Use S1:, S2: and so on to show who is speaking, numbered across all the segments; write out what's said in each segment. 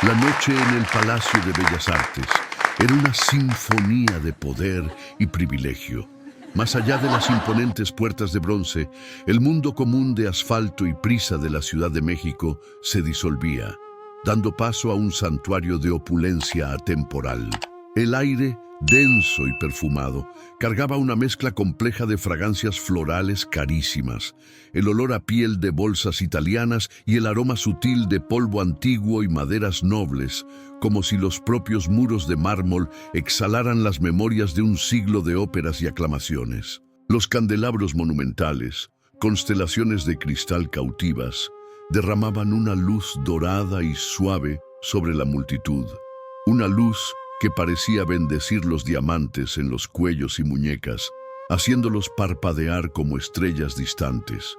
S1: La noche en el Palacio de Bellas Artes era una sinfonía de poder y privilegio. Más allá de las imponentes puertas de bronce, el mundo común de asfalto y prisa de la Ciudad de México se disolvía, dando paso a un santuario de opulencia atemporal. El aire, denso y perfumado, cargaba una mezcla compleja de fragancias florales carísimas, el olor a piel de bolsas italianas y el aroma sutil de polvo antiguo y maderas nobles, como si los propios muros de mármol exhalaran las memorias de un siglo de óperas y aclamaciones. Los candelabros monumentales, constelaciones de cristal cautivas, derramaban una luz dorada y suave sobre la multitud, una luz que parecía bendecir los diamantes en los cuellos y muñecas, haciéndolos parpadear como estrellas distantes.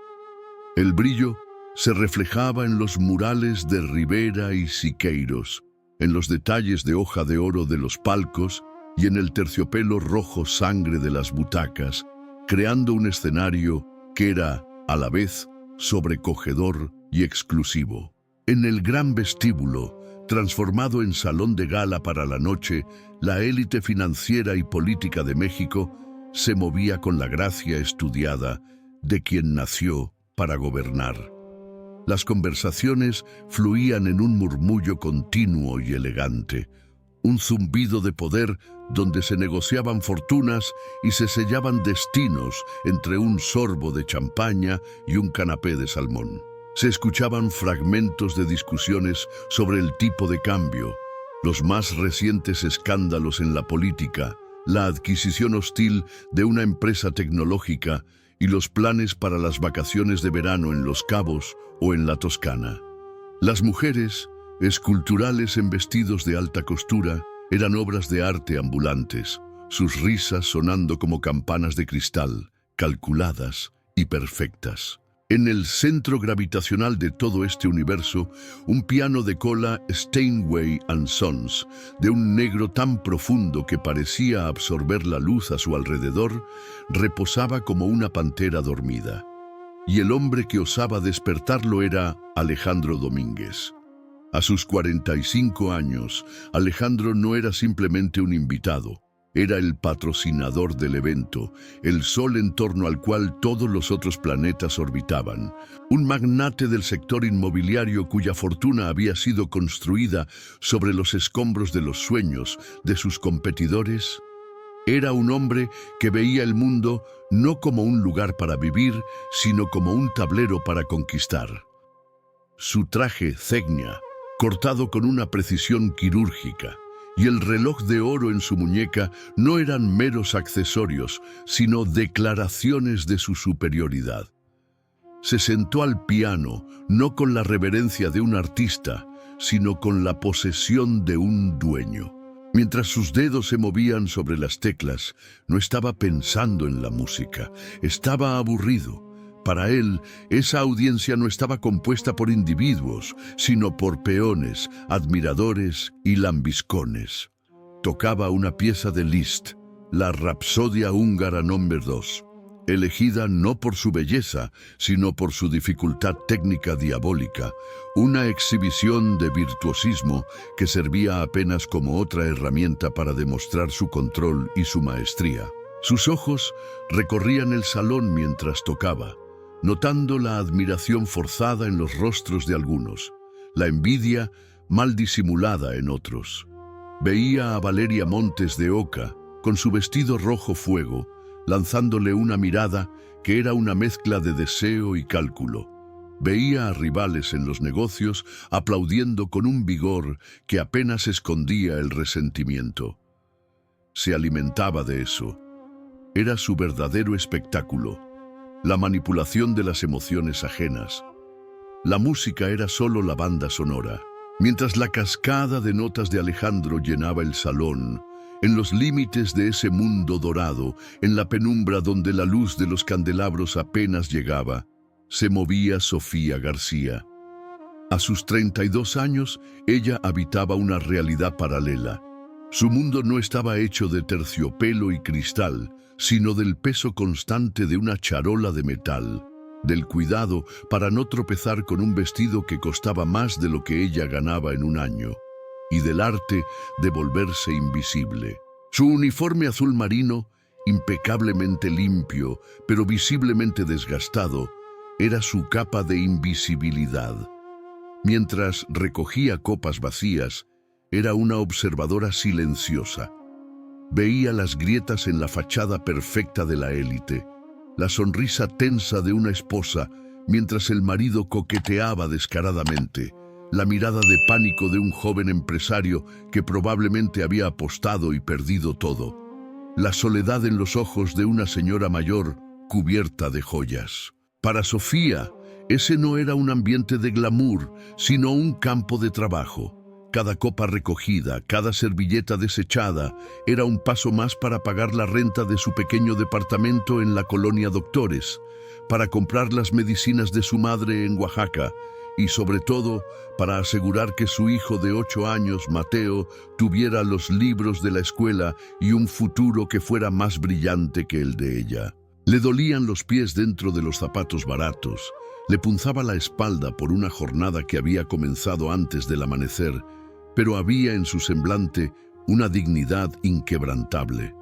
S1: El brillo se reflejaba en los murales de Rivera y Siqueiros, en los detalles de hoja de oro de los palcos y en el terciopelo rojo sangre de las butacas, creando un escenario que era, a la vez, sobrecogedor y exclusivo. En el gran vestíbulo, transformado en salón de gala para la noche, la élite financiera y política de México se movía con la gracia estudiada de quien nació para gobernar. Las conversaciones fluían en un murmullo continuo y elegante, un zumbido de poder donde se negociaban fortunas y se sellaban destinos entre un sorbo de champaña y un canapé de salmón. Se escuchaban fragmentos de discusiones sobre el tipo de cambio, los más recientes escándalos en la política, la adquisición hostil de una empresa tecnológica y los planes para las vacaciones de verano en Los Cabos o en la Toscana. Las mujeres, esculturales en vestidos de alta costura, eran obras de arte ambulantes, sus risas sonando como campanas de cristal, calculadas y perfectas. En el centro gravitacional de todo este universo, un piano de cola Steinway & Sons, de un negro tan profundo que parecía absorber la luz a su alrededor, reposaba como una pantera dormida. Y el hombre que osaba despertarlo era Alejandro Domínguez. A sus 45 años, Alejandro no era simplemente un invitado. Era el patrocinador del evento, el sol en torno al cual todos los otros planetas orbitaban. Un magnate del sector inmobiliario cuya fortuna había sido construida sobre los escombros de los sueños de sus competidores. Era un hombre que veía el mundo no como un lugar para vivir, sino como un tablero para conquistar. Su traje cegnia, cortado con una precisión quirúrgica, y el reloj de oro en su muñeca no eran meros accesorios, sino declaraciones de su superioridad. Se sentó al piano, no con la reverencia de un artista, sino con la posesión de un dueño. Mientras sus dedos se movían sobre las teclas, no estaba pensando en la música, estaba aburrido. Para él, esa audiencia no estaba compuesta por individuos, sino por peones, admiradores y lambiscones. Tocaba una pieza de Liszt, la Rapsodia húngara número 2, elegida no por su belleza, sino por su dificultad técnica diabólica, una exhibición de virtuosismo que servía apenas como otra herramienta para demostrar su control y su maestría. Sus ojos recorrían el salón mientras tocaba, notando la admiración forzada en los rostros de algunos, la envidia mal disimulada en otros. Veía a Valeria Montes de Oca, con su vestido rojo fuego, lanzándole una mirada que era una mezcla de deseo y cálculo. Veía a rivales en los negocios aplaudiendo con un vigor que apenas escondía el resentimiento. Se alimentaba de eso. Era su verdadero espectáculo. La manipulación de las emociones ajenas. La música era solo la banda sonora. Mientras la cascada de notas de Alejandro llenaba el salón, en los límites de ese mundo dorado, en la penumbra donde la luz de los candelabros apenas llegaba, se movía Sofía García. A sus 32 años, ella habitaba una realidad paralela. Su mundo no estaba hecho de terciopelo y cristal, sino del peso constante de una charola de metal, del cuidado para no tropezar con un vestido que costaba más de lo que ella ganaba en un año. y del arte de volverse invisible. Su uniforme azul marino, impecablemente limpio, pero visiblemente desgastado, era su capa de invisibilidad. Mientras recogía copas vacías, era una observadora silenciosa. Veía las grietas en la fachada perfecta de la élite, la sonrisa tensa de una esposa mientras el marido coqueteaba descaradamente, la mirada de pánico de un joven empresario que probablemente había apostado y perdido todo, la soledad en los ojos de una señora mayor cubierta de joyas. Para Sofía, ese no era un ambiente de glamour, sino un campo de trabajo. Cada copa recogida, cada servilleta desechada, era un paso más para pagar la renta de su pequeño departamento en la colonia Doctores, para comprar las medicinas de su madre en Oaxaca y, sobre todo, para asegurar que su hijo de 8 años, Mateo, tuviera los libros de la escuela y un futuro que fuera más brillante que el de ella. Le dolían los pies dentro de los zapatos baratos, le punzaba la espalda por una jornada que había comenzado antes del amanecer, pero había en su semblante una dignidad inquebrantable.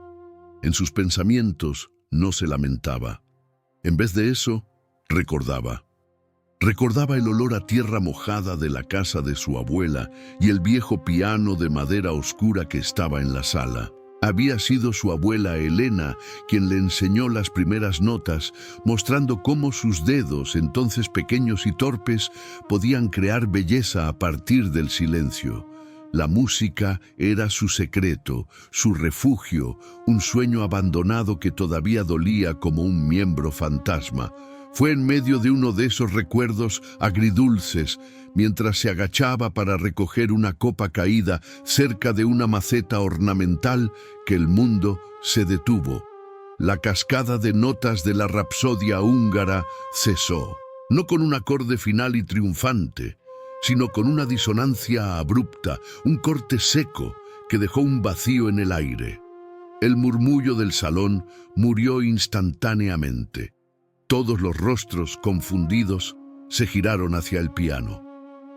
S1: En sus pensamientos no se lamentaba. En vez de eso, recordaba. Recordaba el olor a tierra mojada de la casa de su abuela y el viejo piano de madera oscura que estaba en la sala. Había sido su abuela Elena quien le enseñó las primeras notas, mostrando cómo sus dedos, entonces pequeños y torpes, podían crear belleza a partir del silencio. La música era su secreto, su refugio, un sueño abandonado que todavía dolía como un miembro fantasma. Fue en medio de uno de esos recuerdos agridulces, mientras se agachaba para recoger una copa caída cerca de una maceta ornamental, que el mundo se detuvo. La cascada de notas de la rapsodia húngara cesó, no con un acorde final y triunfante, sino con una disonancia abrupta, un corte seco que dejó un vacío en el aire. El murmullo del salón murió instantáneamente. Todos los rostros confundidos se giraron hacia el piano.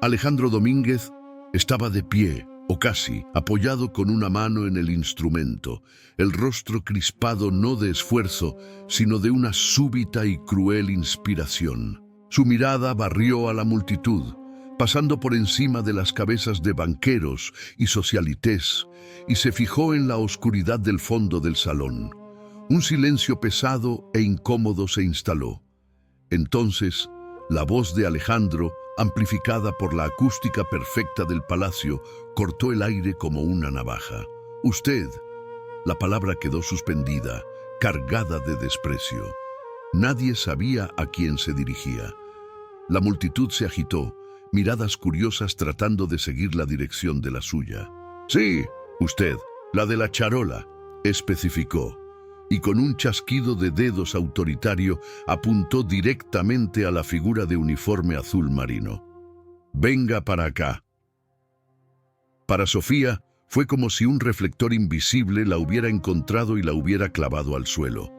S1: Alejandro Domínguez estaba de pie, o casi, apoyado con una mano en el instrumento, el rostro crispado no de esfuerzo, sino de una súbita y cruel inspiración. Su mirada barrió a la multitud, pasando por encima de las cabezas de banqueros y socialités, y se fijó en la oscuridad del fondo del salón. Un silencio pesado e incómodo se instaló. Entonces, la voz de Alejandro, amplificada por la acústica perfecta del palacio, cortó el aire como una navaja. «Usted». La palabra quedó suspendida, cargada de desprecio. Nadie sabía a quién se dirigía. La multitud se agitó, miradas curiosas tratando de seguir la dirección de la suya. «Sí, usted, la de la charola», especificó, y con un chasquido de dedos autoritario apuntó directamente a la figura de uniforme azul marino. «Venga para acá». Para Sofía fue como si un reflector invisible la hubiera encontrado y la hubiera clavado al suelo.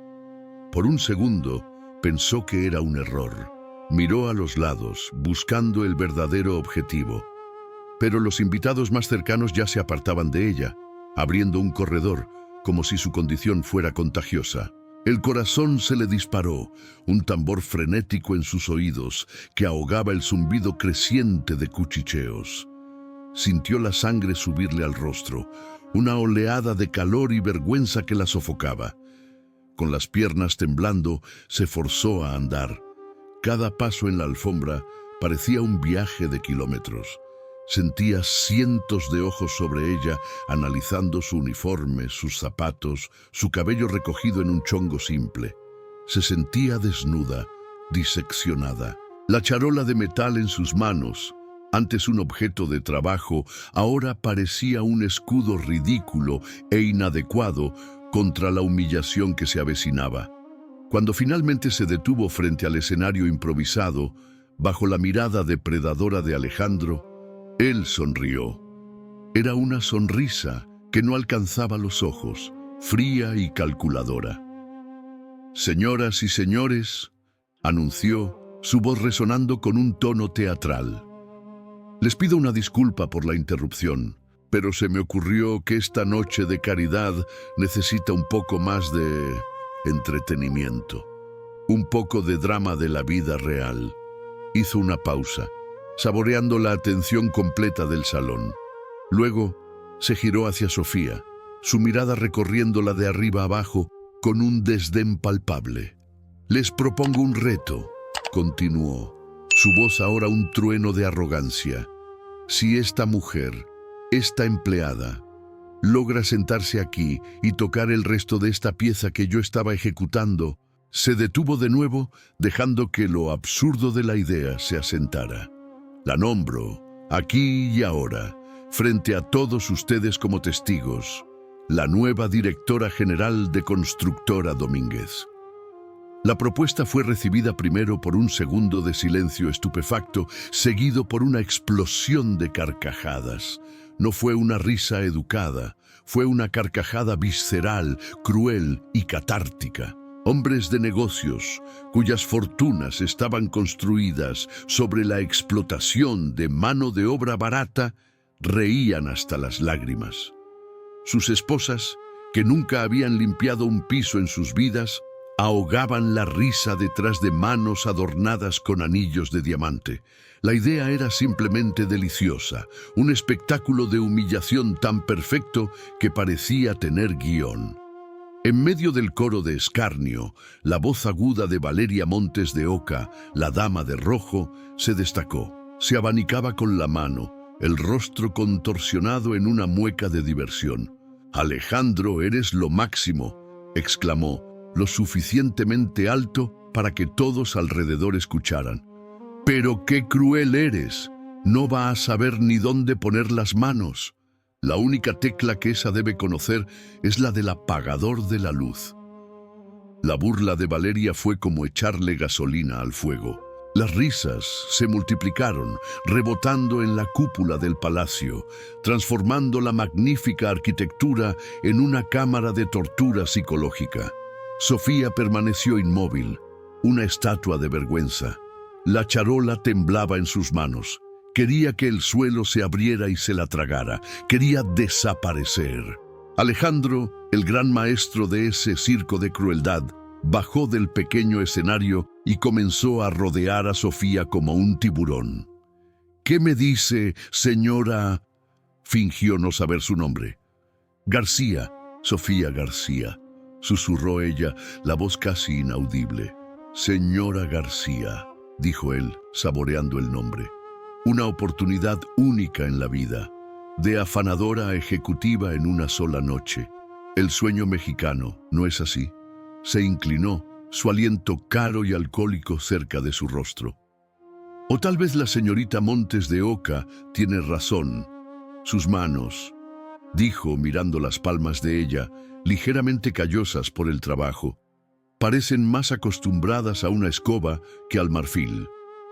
S1: Por un segundo pensó que era un error. Miró a los lados, buscando el verdadero objetivo. Pero los invitados más cercanos ya se apartaban de ella, abriendo un corredor, como si su condición fuera contagiosa. El corazón se le disparó, un tambor frenético en sus oídos que ahogaba el zumbido creciente de cuchicheos. Sintió la sangre subirle al rostro, una oleada de calor y vergüenza que la sofocaba. Con las piernas temblando, se forzó a andar. Cada paso en la alfombra parecía un viaje de kilómetros. Sentía cientos de ojos sobre ella, analizando su uniforme, sus zapatos, su cabello recogido en un chongo simple. Se sentía desnuda, diseccionada. La charola de metal en sus manos, antes un objeto de trabajo, ahora parecía un escudo ridículo e inadecuado contra la humillación que se avecinaba. Cuando finalmente se detuvo frente al escenario improvisado, bajo la mirada depredadora de Alejandro, él sonrió. Era una sonrisa que no alcanzaba los ojos, fría y calculadora. «Señoras y señores», anunció, su voz resonando con un tono teatral. «Les pido una disculpa por la interrupción, pero se me ocurrió que esta noche de caridad necesita un poco más de entretenimiento, un poco de drama de la vida real. Hizo una pausa, saboreando la atención completa del salón. Luego se giró hacia Sofía, su mirada recorriéndola de arriba abajo con un desdén palpable. «Les propongo un reto», continuó, su voz ahora un trueno de arrogancia. «Si esta mujer, esta empleada, logra sentarse aquí y tocar el resto de esta pieza que yo estaba ejecutando», se detuvo de nuevo, dejando que lo absurdo de la idea se asentara. «La nombro, aquí y ahora, frente a todos ustedes como testigos, la nueva directora general de Constructora Domínguez». La propuesta fue recibida primero por un segundo de silencio estupefacto, seguido por una explosión de carcajadas. No fue una risa educada, fue una carcajada visceral, cruel y catártica. Hombres de negocios, cuyas fortunas estaban construidas sobre la explotación de mano de obra barata, reían hasta las lágrimas. Sus esposas, que nunca habían limpiado un piso en sus vidas, ahogaban la risa detrás de manos adornadas con anillos de diamante. La idea era simplemente deliciosa, un espectáculo de humillación tan perfecto que parecía tener guión. En medio del coro de escarnio, la voz aguda de Valeria Montes de Oca, la dama de rojo, se destacó. Se abanicaba con la mano, el rostro contorsionado en una mueca de diversión. «Alejandro, eres lo máximo», exclamó, lo suficientemente alto para que todos alrededor escucharan. «¡Pero qué cruel eres! No va a saber ni dónde poner las manos. La única tecla que esa debe conocer es la del apagador de la luz». La burla de Valeria fue como echarle gasolina al fuego. Las risas se multiplicaron, rebotando en la cúpula del palacio, transformando la magnífica arquitectura en una cámara de tortura psicológica. Sofía permaneció inmóvil, una estatua de vergüenza. La charola temblaba en sus manos. Quería que el suelo se abriera y se la tragara. Quería desaparecer. Alejandro, el gran maestro de ese circo de crueldad, bajó del pequeño escenario y comenzó a rodear a Sofía como un tiburón. «¿Qué me dice, señora?» Fingió no saber su nombre. «García, Sofía García», susurró ella, la voz casi inaudible. «Señora García», dijo él, saboreando el nombre. Una oportunidad única en la vida, de afanadora a ejecutiva en una sola noche. El sueño mexicano, ¿no es así? Se inclinó, su aliento caro y alcohólico cerca de su rostro. O tal vez la señorita Montes de Oca tiene razón. Sus manos, dijo mirando las palmas de ella, ligeramente callosas por el trabajo, parecen más acostumbradas a una escoba que al marfil.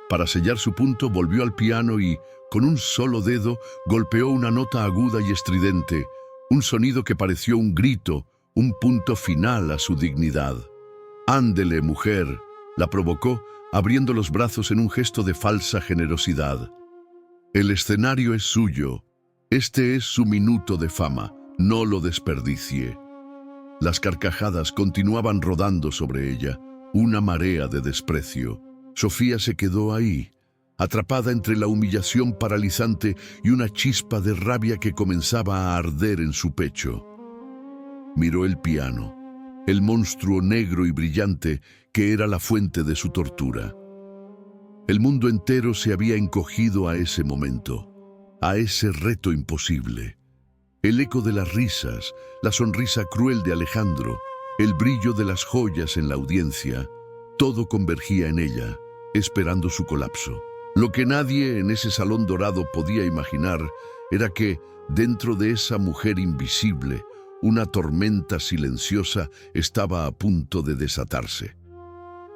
S1: Para sellar su punto volvió al piano y, con un solo dedo, golpeó una nota aguda y estridente, un sonido que pareció un grito, un punto final a su dignidad. «Ándele, mujer», la provocó, abriendo los brazos en un gesto de falsa generosidad. «El escenario es suyo. Este es su minuto de fama. No lo desperdicie». Las carcajadas continuaban rodando sobre ella, una marea de desprecio. Sofía se quedó ahí, atrapada entre la humillación paralizante y una chispa de rabia que comenzaba a arder en su pecho. Miró el piano, el monstruo negro y brillante que era la fuente de su tortura. El mundo entero se había encogido a ese momento, a ese reto imposible. El eco de las risas, la sonrisa cruel de Alejandro, el brillo de las joyas en la audiencia, todo convergía en ella, esperando su colapso. Lo que nadie en ese salón dorado podía imaginar era que, dentro de esa mujer invisible, una tormenta silenciosa estaba a punto de desatarse.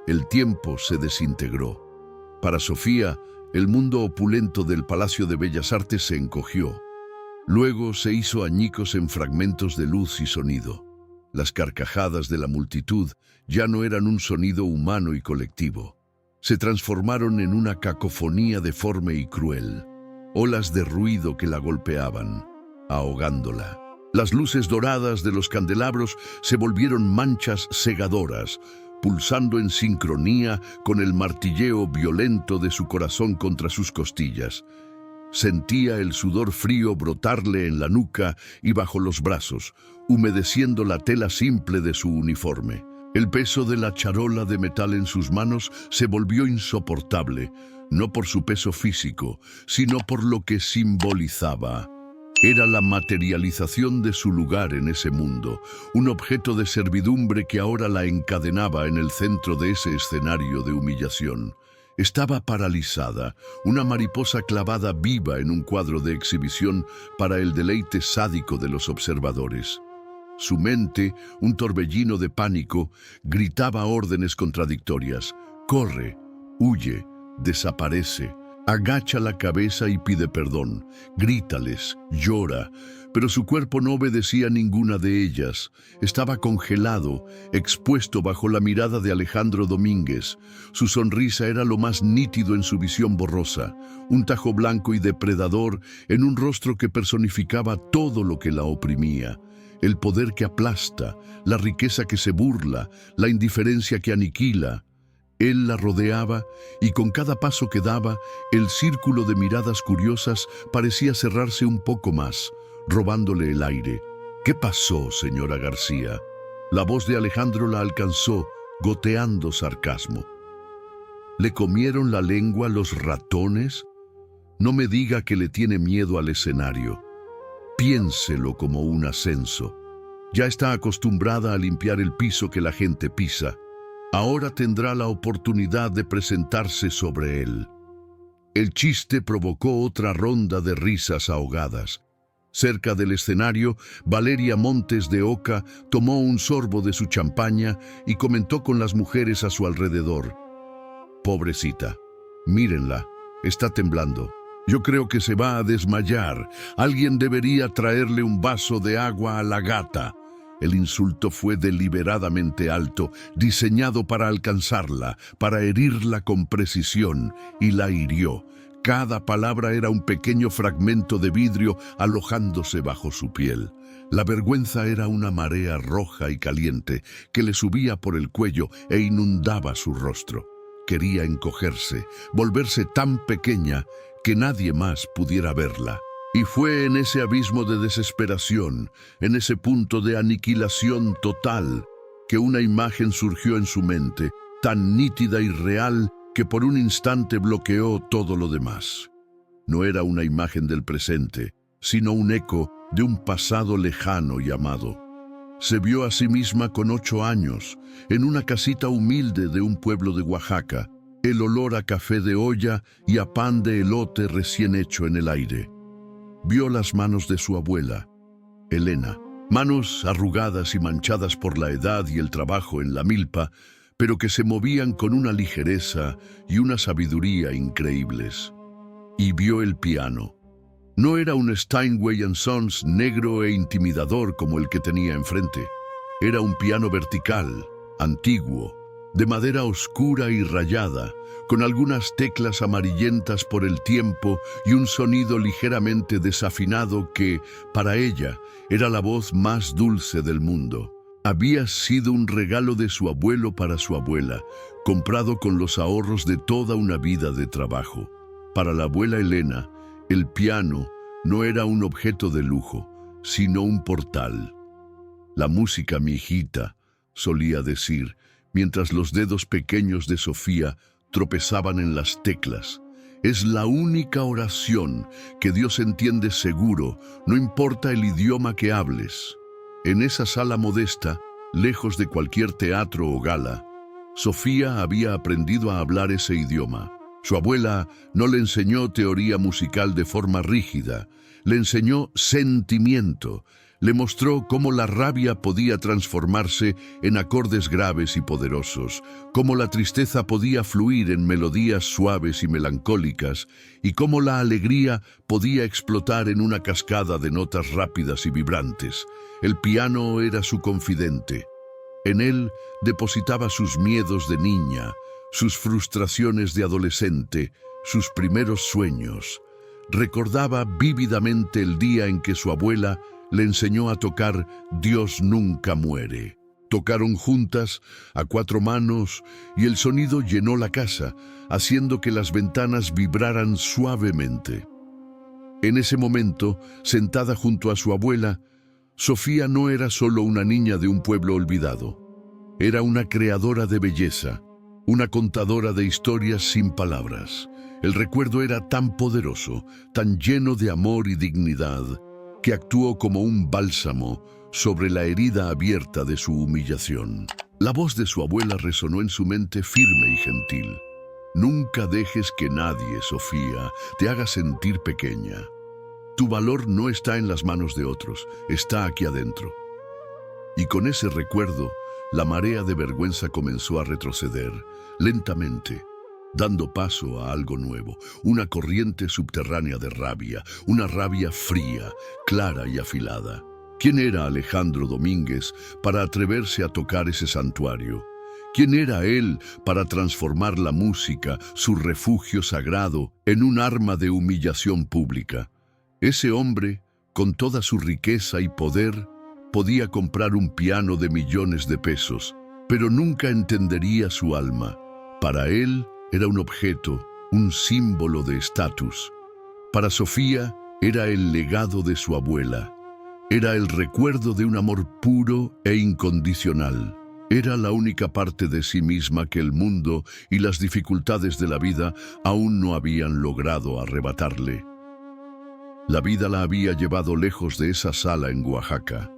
S1: El tiempo se desintegró. Para Sofía, el mundo opulento del Palacio de Bellas Artes se encogió. Luego se hizo añicos en fragmentos de luz y sonido. Las carcajadas de la multitud ya no eran un sonido humano y colectivo. Se transformaron en una cacofonía deforme y cruel, olas de ruido que la golpeaban. ahogándola. Las luces doradas de los candelabros se volvieron manchas cegadoras, pulsando en sincronía con el martilleo violento de su corazón contra sus costillas. Sentía el sudor frío brotarle en la nuca y bajo los brazos, humedeciendo la tela simple de su uniforme. El peso de la charola de metal en sus manos se volvió insoportable, no por su peso físico, sino por lo que simbolizaba. Era la materialización de su lugar en ese mundo, un objeto de servidumbre que ahora la encadenaba en el centro de ese escenario de humillación. Estaba paralizada, una mariposa clavada viva en un cuadro de exhibición para el deleite sádico de los observadores. Su mente, un torbellino de pánico, gritaba órdenes contradictorias. Corre, huye, desaparece. Agacha la cabeza y pide perdón, grítales, llora, pero su cuerpo no obedecía ninguna de ellas. Estaba congelado, expuesto bajo la mirada de Alejandro Domínguez. Su sonrisa era lo más nítido en su visión borrosa, un tajo blanco y depredador en un rostro que personificaba todo lo que la oprimía. El poder que aplasta, la riqueza que se burla, la indiferencia que aniquila. Él la rodeaba y con cada paso que daba, el círculo de miradas curiosas parecía cerrarse un poco más, robándole el aire. ¿Qué pasó, señora García? La voz de Alejandro la alcanzó, goteando sarcasmo. ¿Le comieron la lengua los ratones? No me diga que le tiene miedo al escenario. Piénselo como un ascenso. Ya está acostumbrada a limpiar el piso que la gente pisa. Ahora tendrá la oportunidad de presentarse sobre él. El chiste provocó otra ronda de risas ahogadas. Cerca del escenario, Valeria Montes de Oca tomó un sorbo de su champaña y comentó con las mujeres a su alrededor. Pobrecita, mírenla, está temblando. Yo creo que se va a desmayar. Alguien debería traerle un vaso de agua a la gata. El insulto fue deliberadamente alto, diseñado para alcanzarla, para herirla con precisión, y la hirió. Cada palabra era un pequeño fragmento de vidrio alojándose bajo su piel. La vergüenza era una marea roja y caliente que le subía por el cuello e inundaba su rostro. Quería encogerse, volverse tan pequeña que nadie más pudiera verla. Y fue en ese abismo de desesperación, en ese punto de aniquilación total, que una imagen surgió en su mente, tan nítida y real que por un instante bloqueó todo lo demás. No era una imagen del presente, sino un eco de un pasado lejano y amado. Se vio a sí misma con 8 años, en una casita humilde de un pueblo de Oaxaca, el olor a café de olla y a pan de elote recién hecho en el aire. Vio las manos de su abuela, Elena, manos arrugadas y manchadas por la edad y el trabajo en la milpa, pero que se movían con una ligereza y una sabiduría increíbles. Y vio el piano. No era un Steinway & Sons negro e intimidador como el que tenía enfrente. Era un piano vertical, antiguo, de madera oscura y rayada, con algunas teclas amarillentas por el tiempo y un sonido ligeramente desafinado que, para ella, era la voz más dulce del mundo. Había sido un regalo de su abuelo para su abuela, comprado con los ahorros de toda una vida de trabajo. Para la abuela Elena, el piano no era un objeto de lujo, sino un portal. La música, mi hijita, solía decir, mientras los dedos pequeños de Sofía tropezaban en las teclas. Es la única oración que Dios entiende seguro, no importa el idioma que hables. En esa sala modesta, lejos de cualquier teatro o gala, Sofía había aprendido a hablar ese idioma. Su abuela no le enseñó teoría musical de forma rígida, le enseñó sentimiento, le mostró cómo la rabia podía transformarse en acordes graves y poderosos, cómo la tristeza podía fluir en melodías suaves y melancólicas, y cómo la alegría podía explotar en una cascada de notas rápidas y vibrantes. El piano era su confidente. En él depositaba sus miedos de niña, sus frustraciones de adolescente, sus primeros sueños. recordaba vívidamente el día en que su abuela le enseñó a tocar Dios nunca muere. Tocaron juntas, a cuatro manos, y el sonido llenó la casa, haciendo que las ventanas vibraran suavemente. En ese momento, sentada junto a su abuela, Sofía no era solo una niña de un pueblo olvidado. Era una creadora de belleza, una contadora de historias sin palabras. El recuerdo era tan poderoso, tan lleno de amor y dignidad, que actuó como un bálsamo sobre la herida abierta de su humillación. La voz de su abuela resonó en su mente firme y gentil. Nunca dejes que nadie, Sofía, te haga sentir pequeña. Tu valor no está en las manos de otros, está aquí adentro. Y con ese recuerdo, la marea de vergüenza comenzó a retroceder, lentamente, dando paso a algo nuevo, una corriente subterránea de rabia, una rabia fría, clara y afilada. ¿Quién era Alejandro Domínguez para atreverse a tocar ese santuario? ¿Quién era él para transformar la música, su refugio sagrado, en un arma de humillación pública? Ese hombre, con toda su riqueza y poder, podía comprar un piano de millones de pesos, pero nunca entendería su alma. Para él era un objeto, un símbolo de estatus. Para Sofía era el legado de su abuela. Era el recuerdo de un amor puro e incondicional. Era la única parte de sí misma que el mundo y las dificultades de la vida aún no habían logrado arrebatarle. La vida la había llevado lejos de esa sala en Oaxaca.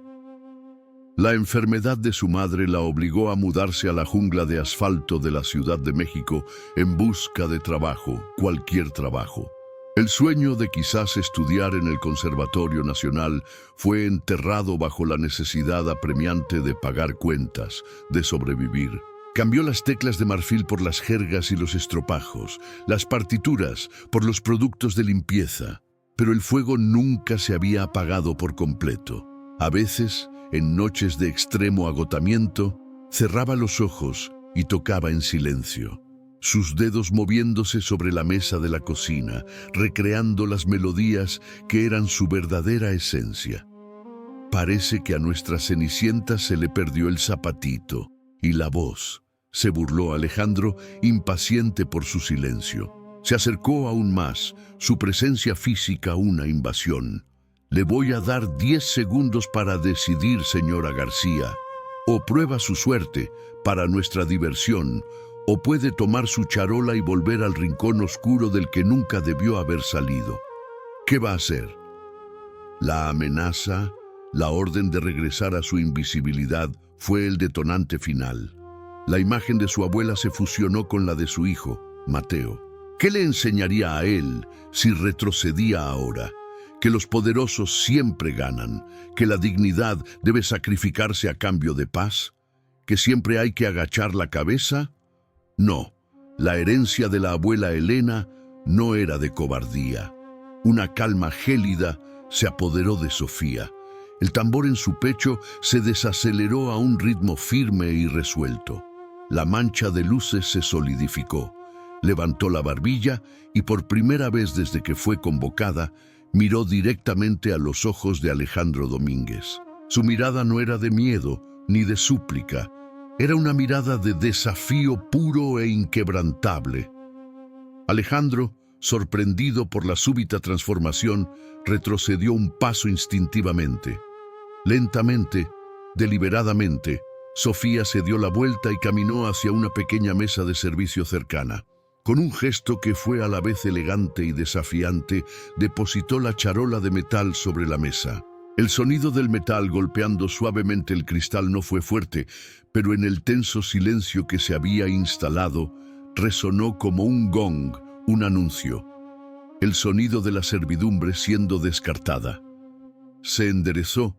S1: La enfermedad de su madre la obligó a mudarse a la jungla de asfalto de la Ciudad de México en busca de trabajo, cualquier trabajo. El sueño de quizás estudiar en el Conservatorio Nacional fue enterrado bajo la necesidad apremiante de pagar cuentas, de sobrevivir. Cambió las teclas de marfil por las jergas y los estropajos, las partituras por los productos de limpieza, pero el fuego nunca se había apagado por completo. A veces, en noches de extremo agotamiento, cerraba los ojos y tocaba en silencio. Sus dedos moviéndose sobre la mesa de la cocina, recreando las melodías que eran su verdadera esencia. Parece que a nuestra Cenicienta se le perdió el zapatito y la voz. Se burló Alejandro, impaciente por su silencio. Se acercó aún más, su presencia física una invasión. Le voy a dar 10 segundos para decidir, señora García. O prueba su suerte para nuestra diversión, o puede tomar su charola y volver al rincón oscuro del que nunca debió haber salido. ¿Qué va a hacer? La amenaza, la orden de regresar a su invisibilidad fue el detonante final. La imagen de su abuela se fusionó con la de su hijo, Mateo. ¿Qué le enseñaría a él si retrocedía ahora? Que los poderosos siempre ganan, que la dignidad debe sacrificarse a cambio de paz, que siempre hay que agachar la cabeza. No, la herencia de la abuela Elena no era de cobardía. Una calma gélida se apoderó de Sofía. El tambor en su pecho se desaceleró a un ritmo firme y resuelto. La mancha de luces se solidificó. Levantó la barbilla y por primera vez desde que fue convocada, miró directamente a los ojos de Alejandro Domínguez. Su mirada no era de miedo ni de súplica. Era una mirada de desafío puro e inquebrantable. Alejandro, sorprendido por la súbita transformación, retrocedió un paso instintivamente. Lentamente, deliberadamente, Sofía se dio la vuelta y caminó hacia una pequeña mesa de servicio cercana. Con un gesto que fue a la vez elegante y desafiante, depositó la charola de metal sobre la mesa. El sonido del metal golpeando suavemente el cristal no fue fuerte, pero en el tenso silencio que se había instalado, resonó como un gong, un anuncio. El sonido de la servidumbre siendo descartada. Se enderezó,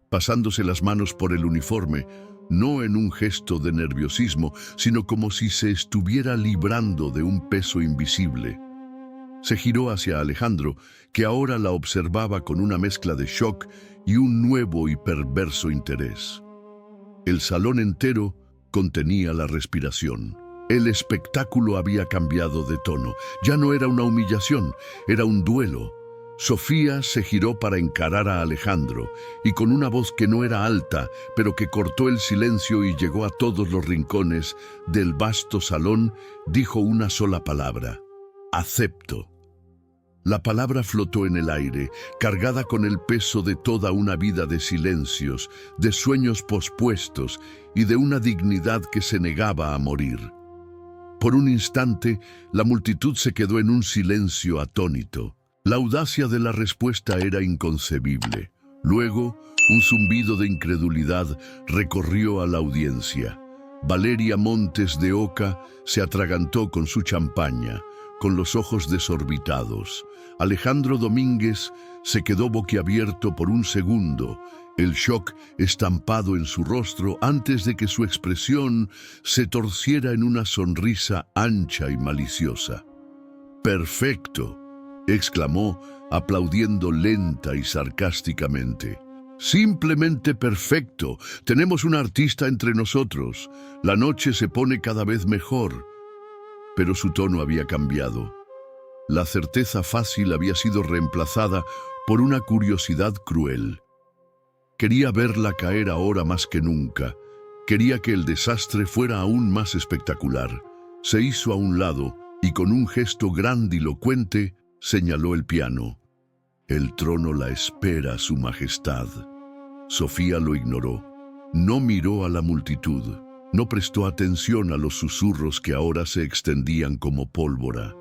S1: pasándose las manos por el uniforme, no en un gesto de nerviosismo, sino como si se estuviera librando de un peso invisible. Se giró hacia Alejandro, que ahora la observaba con una mezcla de shock y un nuevo y perverso interés. El salón entero contenía la respiración. El espectáculo había cambiado de tono. Ya no era una humillación, era un duelo, Sofía se giró para encarar a Alejandro y con una voz que no era alta, pero que cortó el silencio y llegó a todos los rincones del vasto salón, dijo una sola palabra: acepto. La palabra flotó en el aire, cargada con el peso de toda una vida de silencios, de sueños pospuestos y de una dignidad que se negaba a morir. Por un instante, la multitud se quedó en un silencio atónito. La audacia de la respuesta era inconcebible. Luego, un zumbido de incredulidad recorrió a la audiencia. Valeria Montes de Oca se atragantó con su champaña, con los ojos desorbitados. Alejandro Domínguez se quedó boquiabierto por un segundo, el shock estampado en su rostro antes de que su expresión se torciera en una sonrisa ancha y maliciosa. «Perfecto», exclamó, aplaudiendo lenta y sarcásticamente. «Simplemente perfecto. Tenemos un artista entre nosotros. La noche se pone cada vez mejor». Pero su tono había cambiado. La certeza fácil había sido reemplazada por una curiosidad cruel. Quería verla caer ahora más que nunca. Quería que el desastre fuera aún más espectacular. Se hizo a un lado y con un gesto grandilocuente señaló el piano. «El trono la espera, Su Majestad». Sofía lo ignoró. No miró a la multitud. No prestó atención a los susurros que ahora se extendían como pólvora.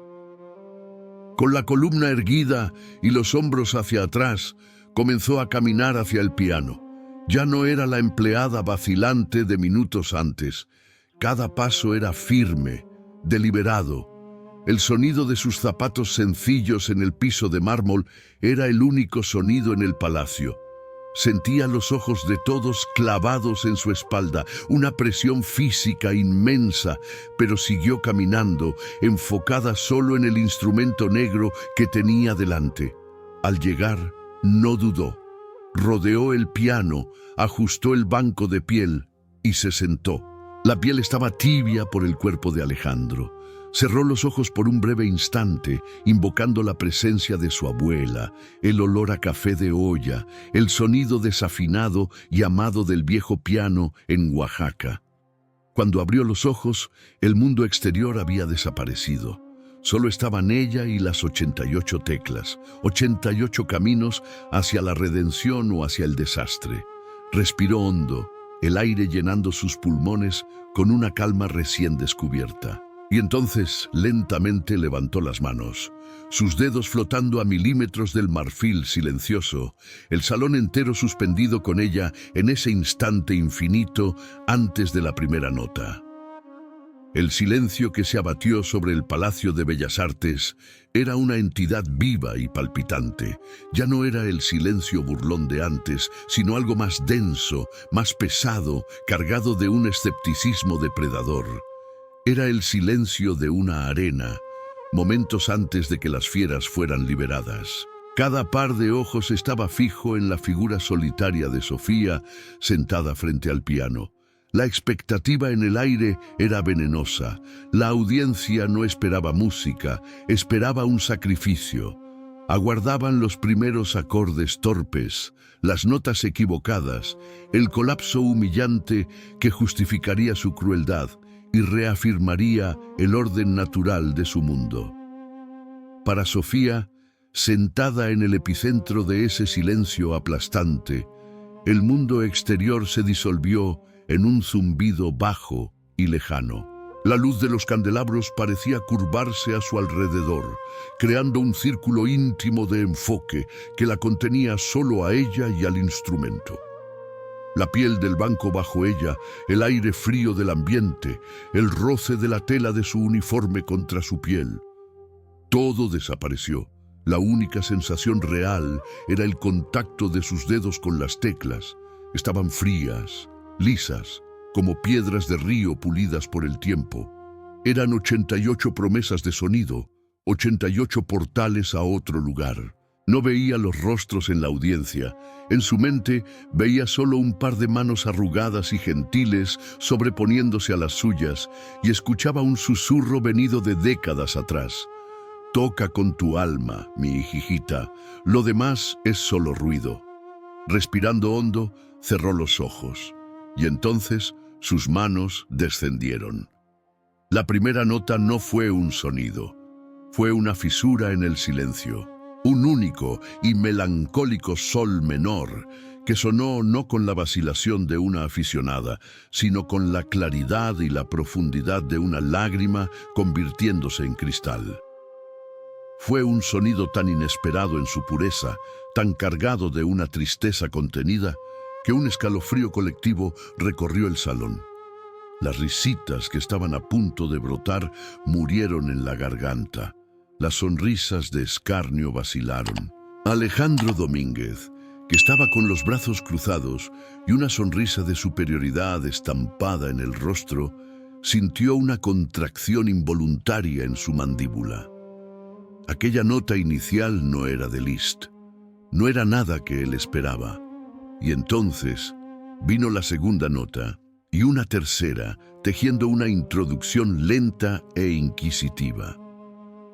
S1: Con la columna erguida y los hombros hacia atrás, comenzó a caminar hacia el piano. Ya no era la empleada vacilante de minutos antes. Cada paso era firme, deliberado. El sonido de sus zapatos sencillos en el piso de mármol era el único sonido en el palacio. Sentía los ojos de todos clavados en su espalda, una presión física inmensa, pero siguió caminando, enfocada solo en el instrumento negro que tenía delante. Al llegar, no dudó. Rodeó el piano, ajustó el banco de piel y se sentó. La piel estaba tibia por el cuerpo de Alejandro. Cerró los ojos por un breve instante, invocando la presencia de su abuela, el olor a café de olla, el sonido desafinado y amado del viejo piano en Oaxaca. Cuando abrió los ojos, el mundo exterior había desaparecido. Solo estaban ella y las 88 teclas, 88 caminos hacia la redención o hacia el desastre. Respiró hondo, el aire llenando sus pulmones con una calma recién descubierta. Y entonces lentamente levantó las manos, sus dedos flotando a milímetros del marfil silencioso, el salón entero suspendido con ella en ese instante infinito antes de la primera nota. El silencio que se abatió sobre el Palacio de Bellas Artes era una entidad viva y palpitante. Ya no era el silencio burlón de antes, sino algo más denso, más pesado, cargado de un escepticismo depredador. Era el silencio de una arena, momentos antes de que las fieras fueran liberadas. Cada par de ojos estaba fijo en la figura solitaria de Sofía, sentada frente al piano. La expectativa en el aire era venenosa. La audiencia no esperaba música, esperaba un sacrificio. Aguardaban los primeros acordes torpes, las notas equivocadas, el colapso humillante que justificaría su crueldad y reafirmaría el orden natural de su mundo. Para Sofía, sentada en el epicentro de ese silencio aplastante, el mundo exterior se disolvió en un zumbido bajo y lejano. La luz de los candelabros parecía curvarse a su alrededor, creando un círculo íntimo de enfoque que la contenía solo a ella y al instrumento. La piel del banco bajo ella, el aire frío del ambiente, el roce de la tela de su uniforme contra su piel. Todo desapareció. La única sensación real era el contacto de sus dedos con las teclas. Estaban frías, lisas, como piedras de río pulidas por el tiempo. Eran 88 promesas de sonido, 88 portales a otro lugar. No veía los rostros en la audiencia. En su mente veía solo un par de manos arrugadas y gentiles sobreponiéndose a las suyas y escuchaba un susurro venido de décadas atrás. Toca con tu alma, mi hijita, lo demás es solo ruido. Respirando hondo, cerró los ojos, y entonces sus manos descendieron. La primera nota no fue un sonido, fue una fisura en el silencio, un único y melancólico sol menor que sonó no con la vacilación de una aficionada, sino con la claridad y la profundidad de una lágrima convirtiéndose en cristal. Fue un sonido tan inesperado en su pureza, tan cargado de una tristeza contenida, que un escalofrío colectivo recorrió el salón. Las risitas que estaban a punto de brotar murieron en la garganta. Las sonrisas de escarnio vacilaron. Alejandro Domínguez, que estaba con los brazos cruzados y una sonrisa de superioridad estampada en el rostro, sintió una contracción involuntaria en su mandíbula. Aquella nota inicial no era de Liszt, no era nada que él esperaba. Y entonces vino la segunda nota y una tercera, tejiendo una introducción lenta e inquisitiva.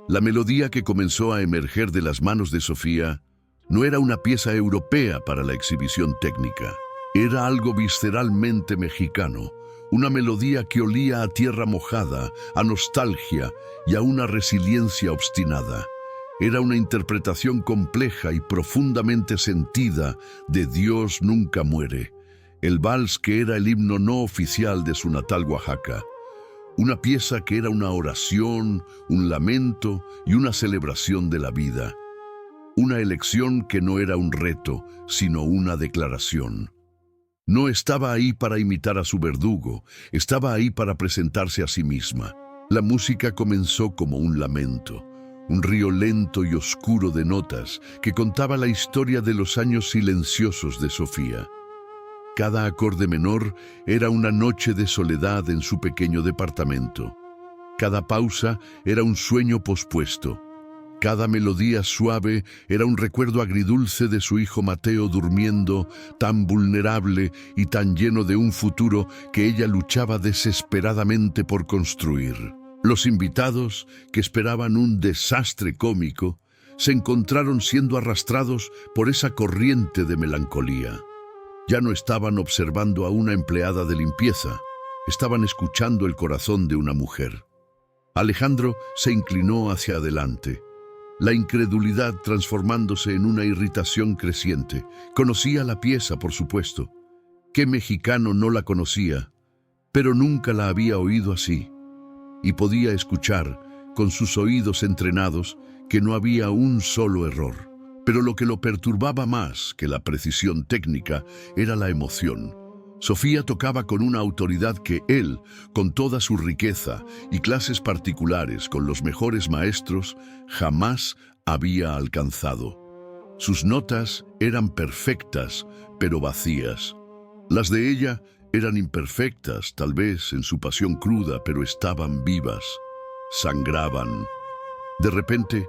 S1: La melodía que comenzó a emerger de las manos de Sofía no era una pieza europea para la exhibición técnica. Era algo visceralmente mexicano, una melodía que olía a tierra mojada, a nostalgia y a una resiliencia obstinada. Era una interpretación compleja y profundamente sentida de Dios nunca muere, el vals que era el himno no oficial de su natal Oaxaca. Una pieza que era una oración, un lamento y una celebración de la vida. Una elección que no era un reto, sino una declaración. No estaba ahí para imitar a su verdugo, estaba ahí para presentarse a sí misma. La música comenzó como un lamento, un río lento y oscuro de notas que contaba la historia de los años silenciosos de Sofía. Cada acorde menor era una noche de soledad en su pequeño departamento. Cada pausa era un sueño pospuesto. Cada melodía suave era un recuerdo agridulce de su hijo Mateo durmiendo, tan vulnerable y tan lleno de un futuro que ella luchaba desesperadamente por construir. Los invitados, que esperaban un desastre cómico, se encontraron siendo arrastrados por esa corriente de melancolía. Ya no estaban observando a una empleada de limpieza, estaban escuchando el corazón de una mujer. Alejandro se inclinó hacia adelante, la incredulidad transformándose en una irritación creciente. Conocía la pieza, por supuesto. ¿Qué mexicano no la conocía? Pero nunca la había oído así. Y podía escuchar, con sus oídos entrenados, que no había un solo error. Pero lo que lo perturbaba más que la precisión técnica era la emoción. Sofía tocaba con una autoridad que él, con toda su riqueza y clases particulares con los mejores maestros, jamás había alcanzado. Sus notas eran perfectas, pero vacías. Las de ella eran imperfectas, tal vez en su pasión cruda, pero estaban vivas, sangraban. De repente,